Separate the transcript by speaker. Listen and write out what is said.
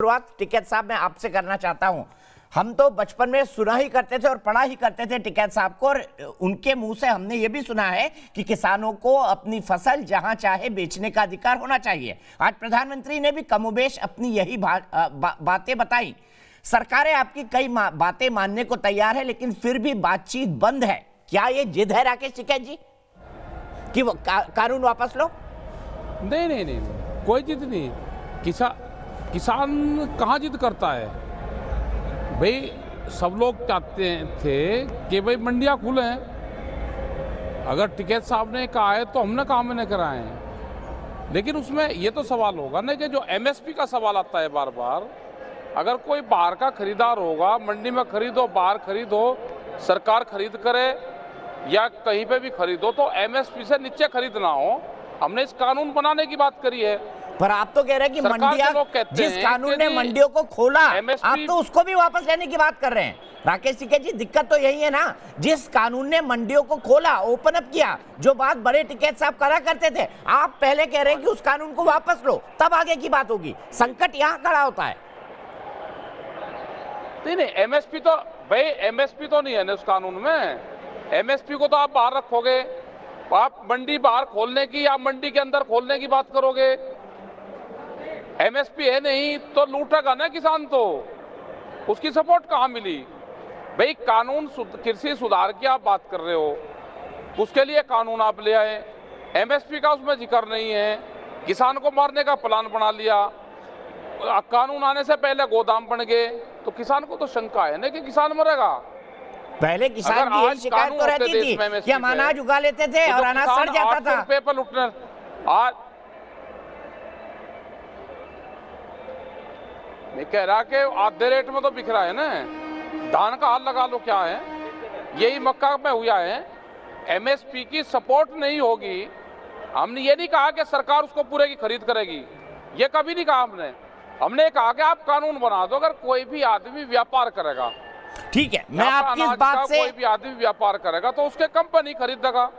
Speaker 1: शुरुआत टिकैत साहब मैं आपसे करना चाहता हूं। हम तो बचपन में सुना ही करते थे और पढ़ा ही करते थे टिकैत साहब को, और उनके मुंह से हमने ये भी सुना है कि किसानों को अपनी फसल जहां चाहे बेचने का अधिकार होना चाहिए। आज प्रधानमंत्री ने भी कमोबेश अपनी यही बातें बताई। सरकारें आपकी कई बातें मानने को तैयार है, लेकिन फिर भी बातचीत बंद है। क्या ये जिद है राकेश टिकैत जी कि वो कानून वापस लो?
Speaker 2: नहीं, कोई जिद नहीं। किसान कहाँ जिद करता है भाई? सब लोग चाहते थे कि भाई मंडियाँ खुलें। अगर टिकैत साहब ने कहा है तो हमने काम नहीं कराए हैं, लेकिन उसमें ये तो सवाल होगा ना कि जो एमएसपी का सवाल आता है बार बार, अगर कोई बाहर का खरीदार होगा, मंडी में खरीदो, बाहर खरीदो, सरकार खरीद करे या कहीं पे भी खरीदो, तो एमएसपी से नीचे खरीदना हो। हमने इस कानून बनाने की बात करी है।
Speaker 1: पर आप तो कह रहे हैं कि मंडियां, जिस कानून ने मंडियों को खोला, आप तो उसको भी वापस लेने की बात कर रहे हैं। राकेश टिकैत जी, दिक्कत तो यही है ना, जिस कानून ने मंडियों को खोला, ओपन अप किया, जो बात बड़े टिकैत साहब करा करते थे, आप पहले कह रहे हैं कि उस कानून को वापस लो, तब आगे की बात होगी। संकट यहाँ खड़ा होता है।
Speaker 2: नहीं, एमएसपी तो भाई, एमएसपी तो नहीं है ना उस कानून में। एमएसपी को तो आप बाहर रखोगे, आप मंडी बाहर खोलने की या मंडी के अंदर खोलने की बात करोगे। एमएसपी है नहीं तो लूटेगा ना किसान, तो उसकी सपोर्ट कहाँ मिली भाई? कानून कृषि सुधार की आप बात कर रहे हो, उसके लिए कानून आप ले आए, एमएसपी का उसमें जिक्र नहीं है। किसान को मारने का प्लान बना लिया, कानून आने से पहले गोदाम बन गए, तो किसान को तो शंका है ना कि किसान मरेगा।
Speaker 1: पहले किसान की यही शिकायत तो रहती थी कि हम अनाज उगा लेते थे और अनाज सड़ जाता था।
Speaker 2: पेपर लुटने, आज मैं कह रहा कि आधे रेट में तो बिक रहा है ना। धान का हाल लगा लो, क्या है यही मक्का में हुआ है। एमएसपी की सपोर्ट नहीं होगी। हमने ये नहीं कहा कि सरकार उसको पूरे की खरीद करेगी, ये कभी नहीं कहा हमने कहा कि आप कानून बना दो। अगर कोई भी आदमी व्यापार करेगा,
Speaker 1: ठीक है, मैं आपकी इस बात से,
Speaker 2: कोई भी आदमी व्यापार करेगा तो उसके कंपनी खरीदेगा।